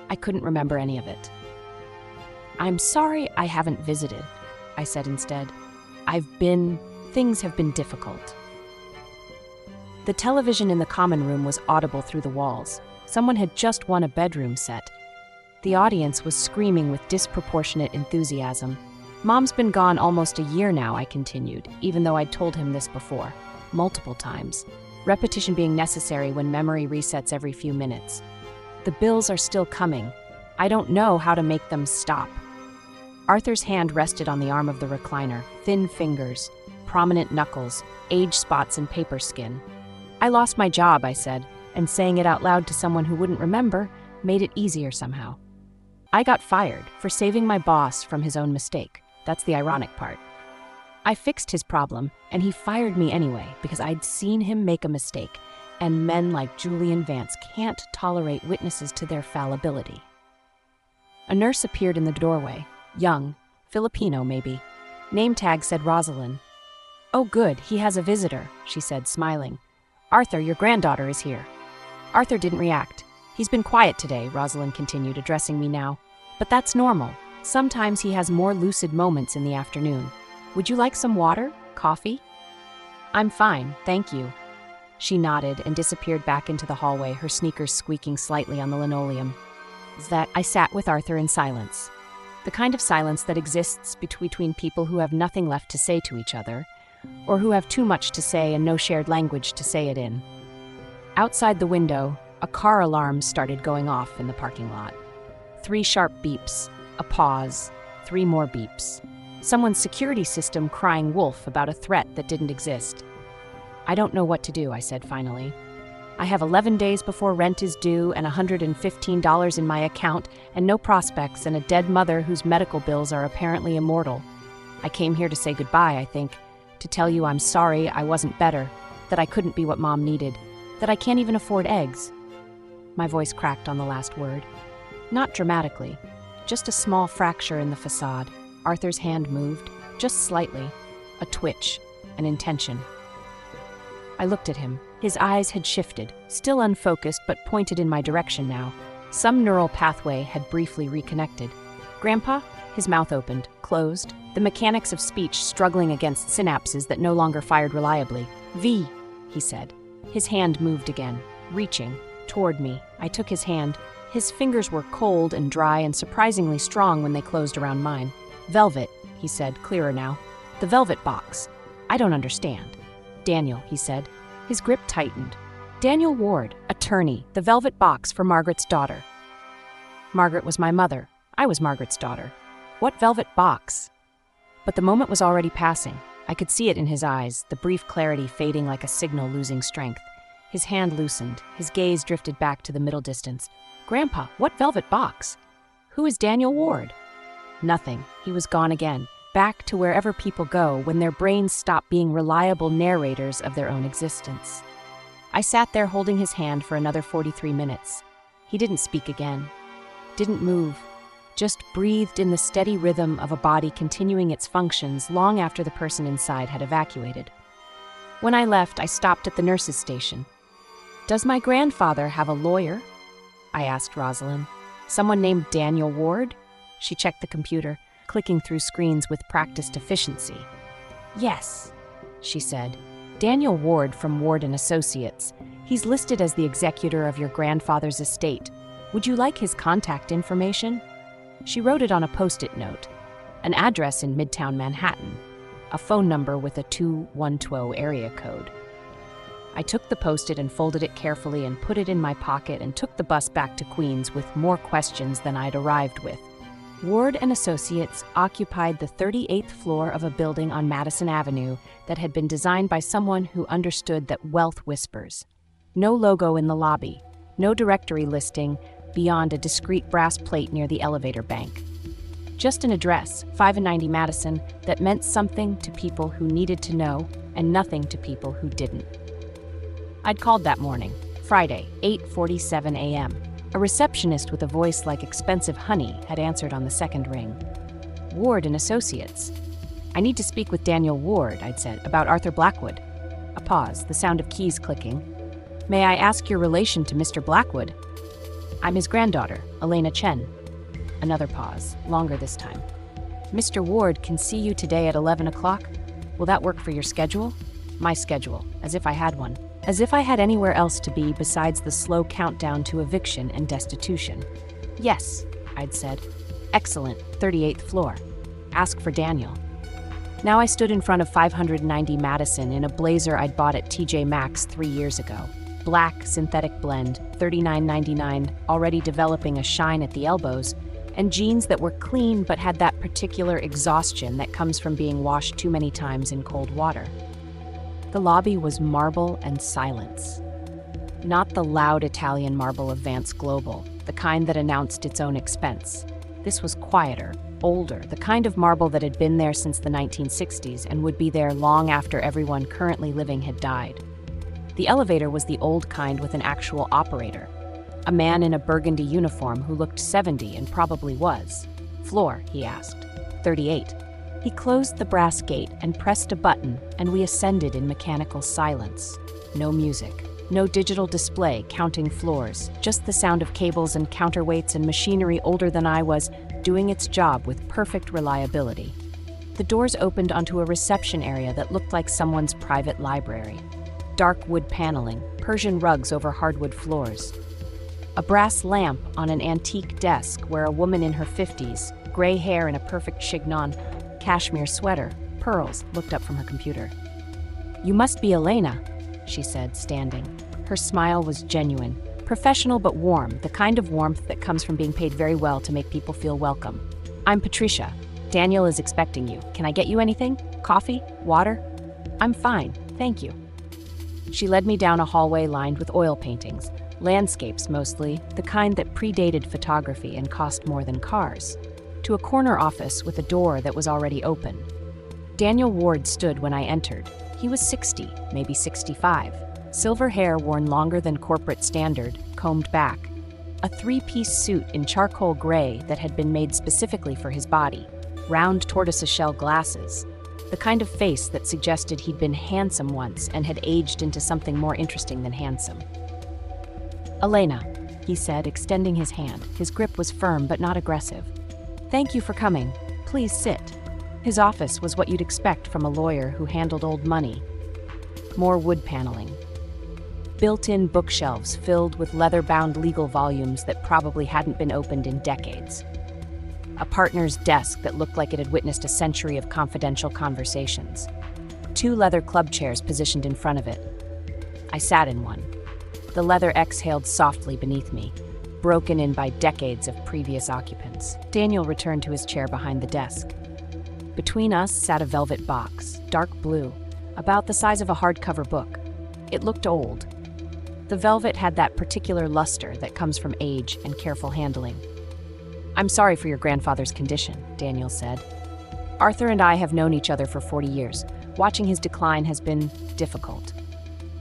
I couldn't remember any of it. "I'm sorry I haven't visited," I said instead. Things have been difficult." The television in the common room was audible through the walls. Someone had just won a bedroom set. The audience was screaming with disproportionate enthusiasm. "Mom's been gone almost a year now," I continued, even though I'd told him this before, multiple times, repetition being necessary when memory resets every few minutes. "The bills are still coming. I don't know how to make them stop." Arthur's hand rested on the arm of the recliner, thin fingers, prominent knuckles, age spots and paper skin. "I lost my job," I said, and saying it out loud to someone who wouldn't remember made it easier somehow. I got fired for saving my boss from his own mistake. That's the ironic part. I fixed his problem, and he fired me anyway because I'd seen him make a mistake, and men like Julian Vance can't tolerate witnesses to their fallibility. A nurse appeared in the doorway, young, Filipino maybe. Name tag said Rosalind. "Oh good, he has a visitor," she said, smiling. "Arthur, your granddaughter is here." Arthur didn't react. "He's been quiet today," Rosalind continued, addressing me now. "But that's normal. Sometimes he has more lucid moments in the afternoon. Would you like some water? Coffee?" "I'm fine, thank you." She nodded and disappeared back into the hallway, her sneakers squeaking slightly on the linoleum. I sat with Arthur in silence. The kind of silence that exists between people who have nothing left to say to each other, or who have too much to say and no shared language to say it in. Outside the window, a car alarm started going off in the parking lot. 3 sharp beeps, a pause, 3 more beeps. Someone's security system crying wolf about a threat that didn't exist. "I don't know what to do," I said finally. "I have 11 days before rent is due and $115 in my account and no prospects and a dead mother whose medical bills are apparently immortal. I came here to say goodbye, I think. To tell you I'm sorry I wasn't better, that I couldn't be what Mom needed, that I can't even afford eggs." My voice cracked on the last word. Not dramatically, just a small fracture in the facade. Arthur's hand moved, just slightly, a twitch, an intention. I looked at him. His eyes had shifted, still unfocused but pointed in my direction now. Some neural pathway had briefly reconnected. "Grandpa?" His mouth opened, closed, the mechanics of speech struggling against synapses that no longer fired reliably. "V," he said. His hand moved again, reaching, toward me. I took his hand. His fingers were cold and dry and surprisingly strong when they closed around mine. "Velvet," he said, clearer now. "The velvet box. I don't understand." "Daniel," he said. His grip tightened. "Daniel Ward, attorney, the velvet box for Margaret's daughter." Margaret was my mother. I was Margaret's daughter. What velvet box? But the moment was already passing. I could see it in his eyes, the brief clarity fading like a signal losing strength. His hand loosened. His gaze drifted back to the middle distance. "Grandpa, what velvet box? Who is Daniel Ward?" Nothing. He was gone again, back to wherever people go when their brains stop being reliable narrators of their own existence. I sat there holding his hand for another 43 minutes. He didn't speak again. Didn't move. Just breathed in the steady rhythm of a body continuing its functions long after the person inside had evacuated. When I left, I stopped at the nurse's station. "Does my grandfather have a lawyer?" I asked Rosalind. "Someone named Daniel Ward?" She checked the computer, clicking through screens with practiced efficiency. "Yes," she said. "Daniel Ward from Ward & Associates. He's listed as the executor of your grandfather's estate. Would you like his contact information?" She wrote it on a Post-it note. An address in Midtown Manhattan. A phone number with a 212 area code. I took the Post-it and folded it carefully and put it in my pocket and took the bus back to Queens with more questions than I'd arrived with. Ward & Associates occupied the 38th floor of a building on Madison Avenue that had been designed by someone who understood that wealth whispers. No logo in the lobby. No directory listing beyond a discreet brass plate near the elevator bank. Just an address, 590 Madison, that meant something to people who needed to know and nothing to people who didn't. I'd called that morning, Friday, 8:47 a.m. A receptionist with a voice like expensive honey had answered on the second ring. Ward and Associates. I need to speak with Daniel Ward, I'd said, about Arthur Blackwood. A pause, the sound of keys clicking. May I ask your relation to Mr. Blackwood? I'm his granddaughter, Elena Chen. Another pause, longer this time. Mr. Ward can see you today at 11 o'clock. Will that work for your schedule? My schedule, as if I had one. As if I had anywhere else to be besides the slow countdown to eviction and destitution. Yes, I'd said. Excellent, 38th floor. Ask for Daniel. Now I stood in front of 590 Madison in a blazer I'd bought at TJ Maxx 3 years ago. Black, synthetic blend, $39.99, already developing a shine at the elbows, and jeans that were clean but had that particular exhaustion that comes from being washed too many times in cold water. The lobby was marble and silence. Not the loud Italian marble of Vance Global, the kind that announced its own expense. This was quieter, older, the kind of marble that had been there since the 1960s and would be there long after everyone currently living had died. The elevator was the old kind with an actual operator. A man in a burgundy uniform who looked 70 and probably was. Floor, he asked. 38. He closed the brass gate and pressed a button, and we ascended in mechanical silence. No music, no digital display counting floors, just the sound of cables and counterweights and machinery older than I was, doing its job with perfect reliability. The doors opened onto a reception area that looked like someone's private library. Dark wood paneling, Persian rugs over hardwood floors. A brass lamp on an antique desk where a woman in her 50s, gray hair and a perfect chignon, cashmere sweater, pearls, looked up from her computer. You must be Elena, she said, standing. Her smile was genuine, professional but warm, the kind of warmth that comes from being paid very well to make people feel welcome. I'm Patricia. Daniel is expecting you. Can I get you anything? Coffee? Water? I'm fine, thank you. She led me down a hallway lined with oil paintings, landscapes mostly, the kind that predated photography and cost more than cars, to a corner office with a door that was already open. Daniel Ward stood when I entered. He was 60, maybe 65. Silver hair worn longer than corporate standard, combed back. A three-piece suit in charcoal gray that had been made specifically for his body. Round tortoiseshell glasses. The kind of face that suggested he'd been handsome once and had aged into something more interesting than handsome. Elena, he said, extending his hand. His grip was firm but not aggressive. Thank you for coming. Please sit. His office was what you'd expect from a lawyer who handled old money. More wood paneling. Built-in bookshelves filled with leather-bound legal volumes that probably hadn't been opened in decades. A partner's desk that looked like it had witnessed a century of confidential conversations. 2 leather club chairs positioned in front of it. I sat in one. The leather exhaled softly beneath me, broken in by decades of previous occupants. Daniel returned to his chair behind the desk. Between us sat a velvet box, dark blue, about the size of a hardcover book. It looked old. The velvet had that particular luster that comes from age and careful handling. I'm sorry for your grandfather's condition, Daniel said. Arthur and I have known each other for 40 years. Watching his decline has been difficult.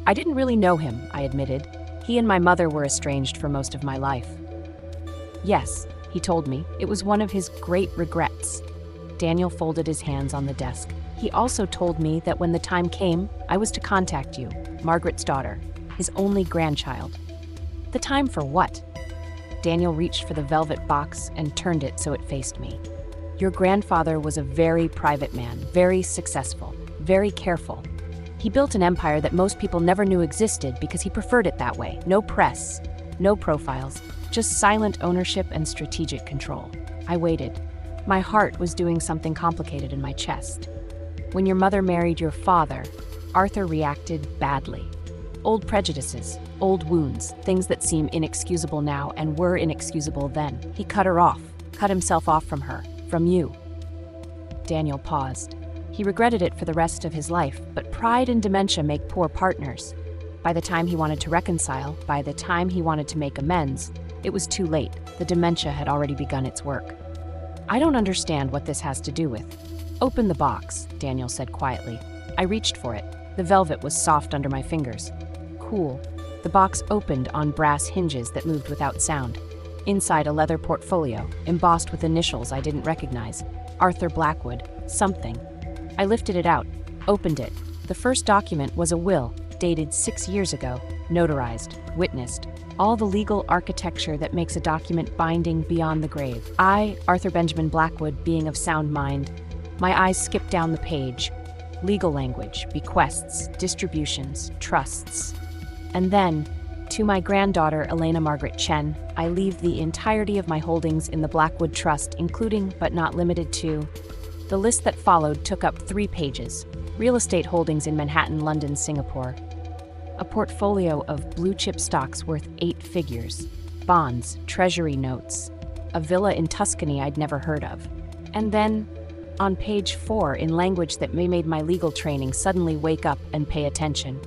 I didn't really know him, I admitted. He and my mother were estranged for most of my life. Yes, he told me, it was one of his great regrets. Daniel folded his hands on the desk. He also told me that when the time came, I was to contact you, Margaret's daughter, his only grandchild. The time for what? Daniel reached for the velvet box and turned it so it faced me. Your grandfather was a very private man, very successful, very careful. He built an empire that most people never knew existed because he preferred it that way. No press, no profiles, just silent ownership and strategic control. I waited. My heart was doing something complicated in my chest. When your mother married your father, Arthur reacted badly. Old prejudices, old wounds, things that seem inexcusable now and were inexcusable then. He cut her off, cut himself off from her, from you. Daniel paused. He regretted it for the rest of his life, but pride and dementia make poor partners. By the time he wanted to reconcile, by the time he wanted to make amends, it was too late. The dementia had already begun its work. I don't understand what this has to do with. Open the box, Daniel said quietly. I reached for it. The velvet was soft under my fingers. Cool. The box opened on brass hinges that moved without sound. Inside, a leather portfolio, embossed with initials I didn't recognize. Arthur Blackwood. Something. I lifted it out, opened it. The first document was a will, dated 6 years ago, notarized, witnessed. All the legal architecture that makes a document binding beyond the grave. I, Arthur Benjamin Blackwood, being of sound mind. My eyes skipped down the page. Legal language, bequests, distributions, trusts. And then, to my granddaughter, Elena Margaret Chen, I leave the entirety of my holdings in the Blackwood Trust, including, but not limited to. The list that followed took up 3 pages. Real estate holdings in Manhattan, London, Singapore. A portfolio of blue-chip stocks worth 8 figures. Bonds, treasury notes. A villa in Tuscany I'd never heard of. And then, on page 4, in language that made my legal training suddenly wake up and pay attention.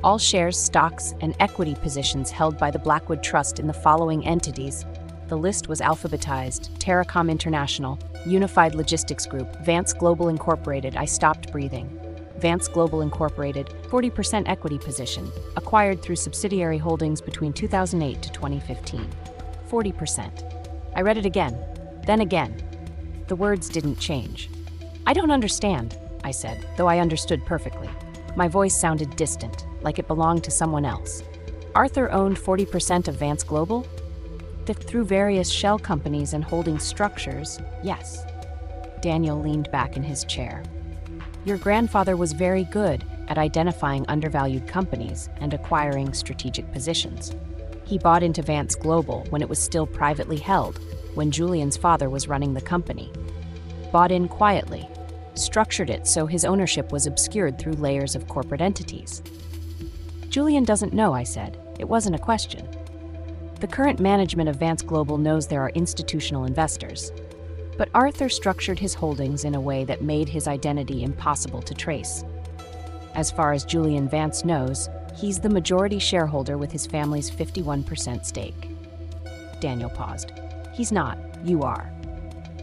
All shares, stocks, and equity positions held by the Blackwood Trust in the following entities. The list was alphabetized: Terracom International, Unified Logistics Group, Vance Global Incorporated. I stopped breathing. Vance Global Incorporated, 40% equity position, acquired through subsidiary holdings between 2008 to 2015. 40%. I read it again, then again. The words didn't change. I don't understand, I said, though I understood perfectly. My voice sounded distant, like it belonged to someone else. Arthur owned 40% of Vance Global? Through various shell companies and holding structures, yes. Daniel leaned back in his chair. Your grandfather was very good at identifying undervalued companies and acquiring strategic positions. He bought into Vance Global when it was still privately held, when Julian's father was running the company. Bought in quietly, structured it so his ownership was obscured through layers of corporate entities. Julian doesn't know, I said. It wasn't a question. The current management of Vance Global knows there are institutional investors. But Arthur structured his holdings in a way that made his identity impossible to trace. As far as Julian Vance knows, he's the majority shareholder with his family's 51% stake. Daniel paused. He's not, you are.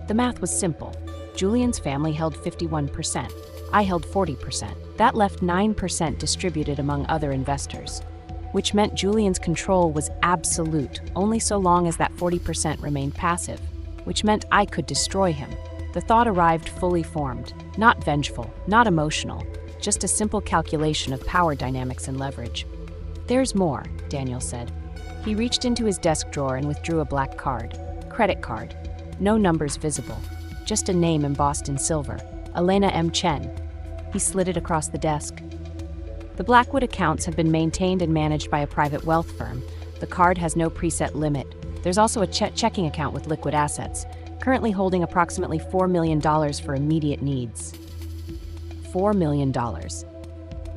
The math was simple. Julian's family held 51%. I held 40%. That left 9% distributed among other investors, which meant Julian's control was absolute, only so long as that 40% remained passive, which meant I could destroy him. The thought arrived fully formed, not vengeful, not emotional, just a simple calculation of power dynamics and leverage. There's more, Daniel said. He reached into his desk drawer and withdrew a black card. Credit card. No numbers visible. Just a name embossed in silver. Elena M. Chen. He slid it across the desk. The Blackwood accounts have been maintained and managed by a private wealth firm. The card has no preset limit. There's also a checking account with liquid assets, currently holding approximately $4 million for immediate needs. $4 million.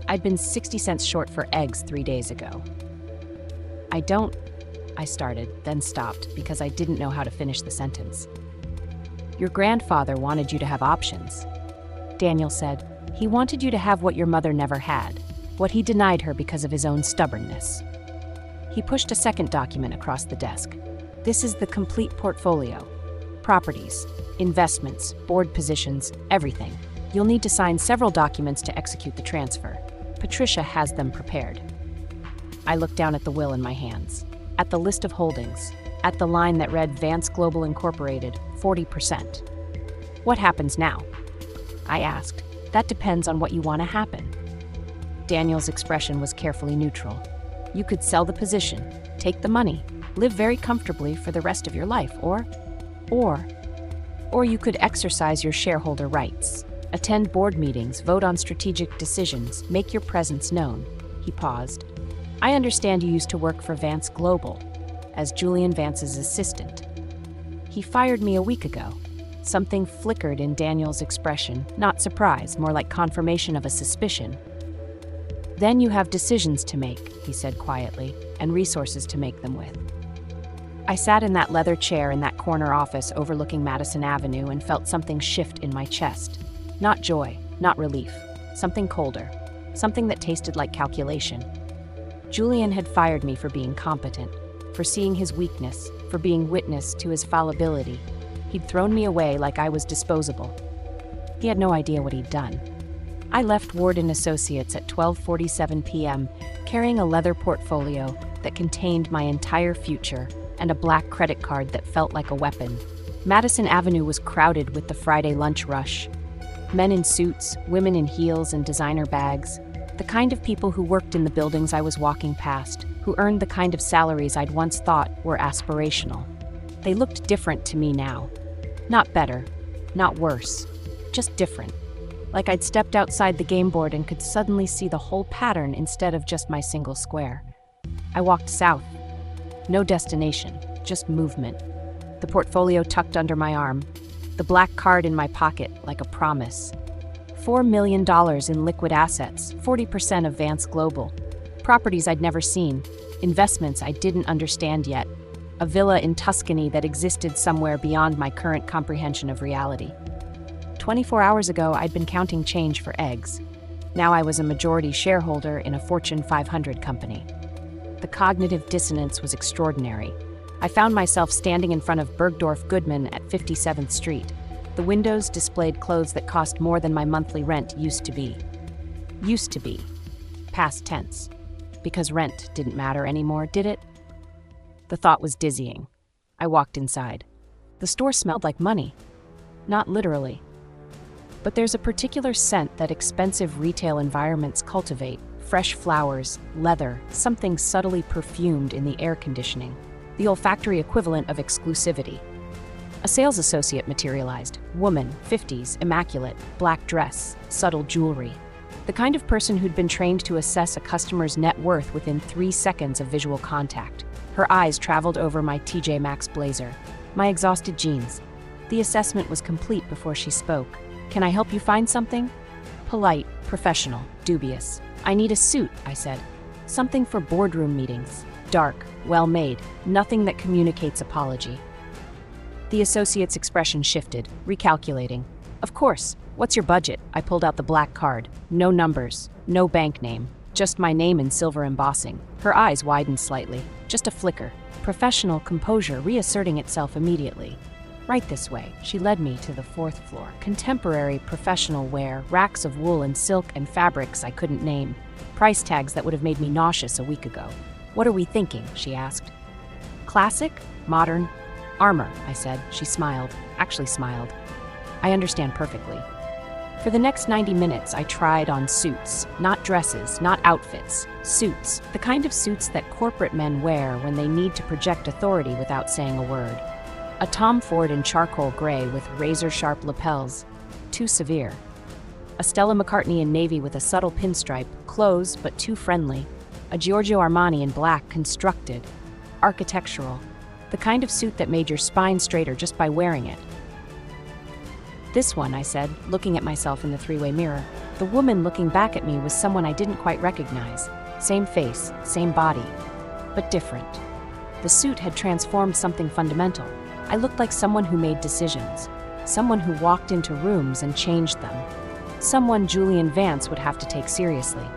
I'd been 60 cents short for eggs 3 days ago. I started, then stopped because I didn't know how to finish the sentence. Your grandfather wanted you to have options. Daniel said, he wanted you to have what your mother never had, what he denied her because of his own stubbornness. He pushed a second document across the desk. This is the complete portfolio. Properties, investments, board positions, everything. You'll need to sign several documents to execute the transfer. Patricia has them prepared. I looked down at the will in my hands, at the list of holdings, at the line that read Vance Global Incorporated, 40%. What happens now? I asked. That depends on what you want to happen. Daniel's expression was carefully neutral. You could sell the position, take the money, live very comfortably for the rest of your life, or you could exercise your shareholder rights, attend board meetings, vote on strategic decisions, make your presence known. He paused. I understand you used to work for Vance Global, as Julian Vance's assistant. He fired me a week ago. Something flickered in Daniel's expression, not surprise, more like confirmation of a suspicion. Then you have decisions to make, he said quietly, and resources to make them with. I sat in that leather chair in that corner office overlooking Madison Avenue and felt something shift in my chest. Not joy, not relief, something colder, something that tasted like calculation. Julian had fired me for being competent, for seeing his weakness, for being witness to his fallibility. He'd thrown me away like I was disposable. He had no idea what he'd done. I left Ward & Associates at 12:47 p.m., carrying a leather portfolio that contained my entire future and a black credit card that felt like a weapon. Madison Avenue was crowded with the Friday lunch rush. Men in suits, women in heels and designer bags, the kind of people who worked in the buildings I was walking past, who earned the kind of salaries I'd once thought were aspirational. They looked different to me now. Not better, not worse, just different. Like I'd stepped outside the game board and could suddenly see the whole pattern instead of just my single square. I walked south. No destination, just movement. The portfolio tucked under my arm, the black card in my pocket like a promise. $4 million in liquid assets, 40% of Vance Global. Properties I'd never seen, investments I didn't understand yet, a villa in Tuscany that existed somewhere beyond my current comprehension of reality. 24 hours ago, I'd been counting change for eggs. Now I was a majority shareholder in a Fortune 500 company. The cognitive dissonance was extraordinary. I found myself standing in front of Bergdorf Goodman at 57th Street. The windows displayed clothes that cost more than my monthly rent used to be. Used to be. Past tense. Because rent didn't matter anymore, did it? The thought was dizzying. I walked inside. The store smelled like money. Not literally. But there's a particular scent that expensive retail environments cultivate. Fresh flowers, leather, something subtly perfumed in the air conditioning. The olfactory equivalent of exclusivity. A sales associate materialized. Woman, 50s, immaculate, black dress, subtle jewelry. The kind of person who'd been trained to assess a customer's net worth within 3 seconds of visual contact. Her eyes traveled over my TJ Maxx blazer, my exhausted jeans. The assessment was complete before she spoke. Can I help you find something? Polite, professional, dubious. I need a suit, I said. Something for boardroom meetings. Dark, well-made, nothing that communicates apology. The associate's expression shifted, recalculating. Of course. What's your budget? I pulled out the black card. No numbers, no bank name, just my name in silver embossing. Her eyes widened slightly. Just a flicker. Professional composure reasserting itself immediately. Right this way. She led me to the 4th floor. Contemporary professional wear, racks of wool and silk and fabrics I couldn't name. Price tags that would have made me nauseous a week ago. What are we thinking? She asked. Classic? Modern? Armor, I said. She smiled. Actually smiled. I understand perfectly. For the next 90 minutes, I tried on suits. Not dresses, not outfits. Suits. The kind of suits that corporate men wear when they need to project authority without saying a word. A Tom Ford in charcoal gray with razor-sharp lapels. Too severe. A Stella McCartney in navy with a subtle pinstripe. Clothes, but too friendly. A Giorgio Armani in black, constructed. Architectural. The kind of suit that made your spine straighter just by wearing it. This one, I said, looking at myself in the three-way mirror. The woman looking back at me was someone I didn't quite recognize. Same face, same body, but different. The suit had transformed something fundamental. I looked like someone who made decisions. Someone who walked into rooms and changed them. Someone Julian Vance would have to take seriously.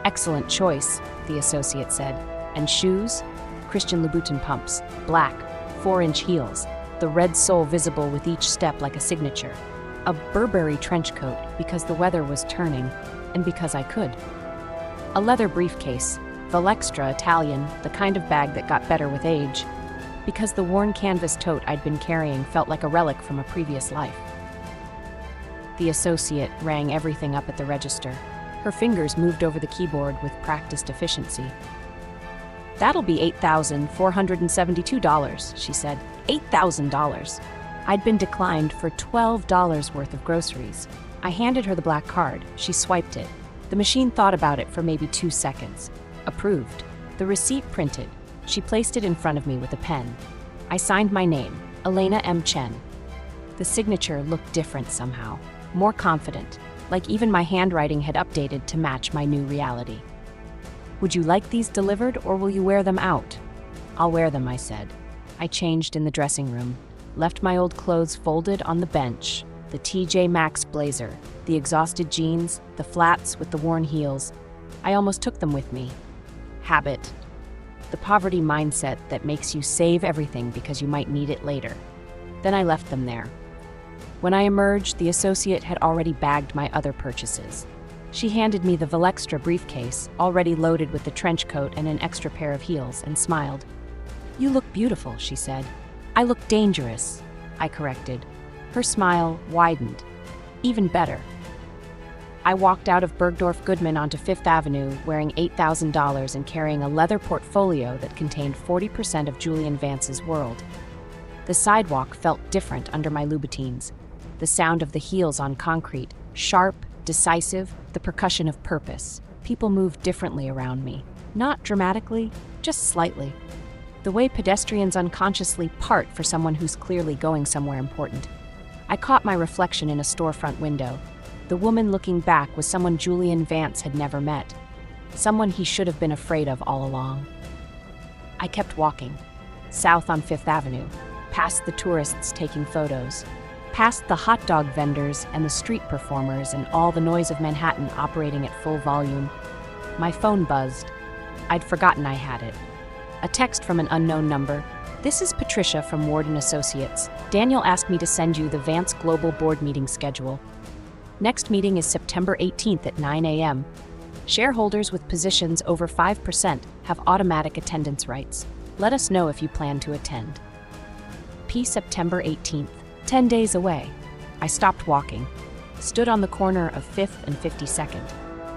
Excellent choice, the associate said. And shoes? Christian Louboutin pumps, black, 4-inch heels, the red sole visible with each step like a signature. A Burberry trench coat because the weather was turning and because I could. A leather briefcase, Valextra Italian, the kind of bag that got better with age, because the worn canvas tote I'd been carrying felt like a relic from a previous life. The associate rang everything up at the register. Her fingers moved over the keyboard with practiced efficiency. That'll be $8,472, she said. $8,000. I'd been declined for $12 worth of groceries. I handed her the black card. She swiped it. The machine thought about it for maybe 2 seconds. Approved. The receipt printed. She placed it in front of me with a pen. I signed my name, Elena M. Chen. The signature looked different somehow, more confident, like even my handwriting had updated to match my new reality. Would you like these delivered, or will you wear them out? I'll wear them, I said. I changed in the dressing room, left my old clothes folded on the bench, the TJ Maxx blazer, the exhausted jeans, the flats with the worn heels. I almost took them with me. habit. The poverty mindset that makes you save everything because you might need it later. Then I left them there. When I emerged, the associate had already bagged my other purchases. She handed me the Velextra briefcase, already loaded with the trench coat and an extra pair of heels, and smiled. "You look beautiful," she said. "I look dangerous," I corrected. Her smile widened. "Even better." I walked out of Bergdorf Goodman onto Fifth Avenue wearing $8,000 and carrying a leather portfolio that contained 40% of Julian Vance's world. The sidewalk felt different under my Louboutins. The sound of the heels on concrete, sharp, decisive, the percussion of purpose. People moved differently around me. Not dramatically, just slightly. The way pedestrians unconsciously part for someone who's clearly going somewhere important. I caught my reflection in a storefront window. The woman looking back was someone Julian Vance had never met. Someone he should have been afraid of all along. I kept walking. South on Fifth Avenue. Past the tourists taking photos. Past the hot dog vendors and the street performers and all the noise of Manhattan operating at full volume. My phone buzzed. I'd forgotten I had it. A text from an unknown number. "This is Patricia from Ward & Associates. Daniel asked me to send you the Vance Global Board meeting schedule. Next meeting is September 18th at 9 a.m. Shareholders with positions over 5% have automatic attendance rights. Let us know if you plan to attend." P. September 18th. 10 days away. I stopped walking. Stood on the corner of 5th and 52nd.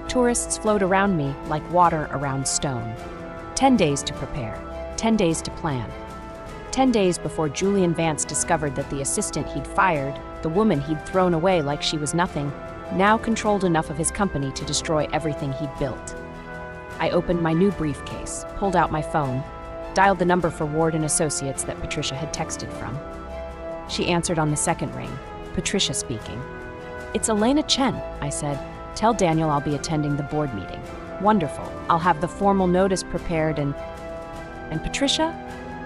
Tourists flowed around me like water around stone. 10 days to prepare. 10 days to plan. 10 days before Julian Vance discovered that the assistant he'd fired, the woman he'd thrown away like she was nothing, now controlled enough of his company to destroy everything he'd built. I opened my new briefcase, pulled out my phone, dialed the number for Ward & Associates that Patricia had texted from. She answered on the second ring. Patricia speaking. "It's Elena Chen," I said. "Tell Daniel I'll be attending the board meeting." "Wonderful. I'll have the formal notice prepared and Patricia,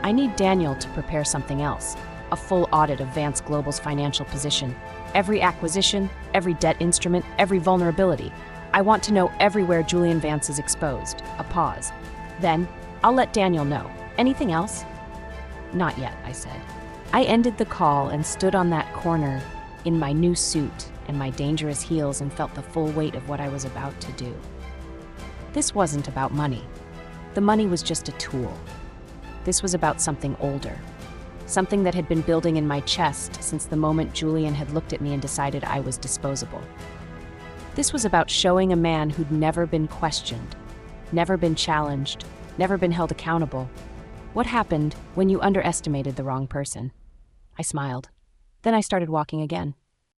I need Daniel to prepare something else. A full audit of Vance Global's financial position. Every acquisition, every debt instrument, every vulnerability. I want to know everywhere Julian Vance is exposed." A pause. "Then, I'll let Daniel know. Anything else?" "Not yet," I said. I ended the call and stood on that corner in my new suit and my dangerous heels and felt the full weight of what I was about to do. This wasn't about money. The money was just a tool. This was about something older. Something that had been building in my chest since the moment Julian had looked at me and decided I was disposable. This was about showing a man who'd never been questioned, never been challenged, never been held accountable. What happened when you underestimated the wrong person? I smiled. Then I started walking again.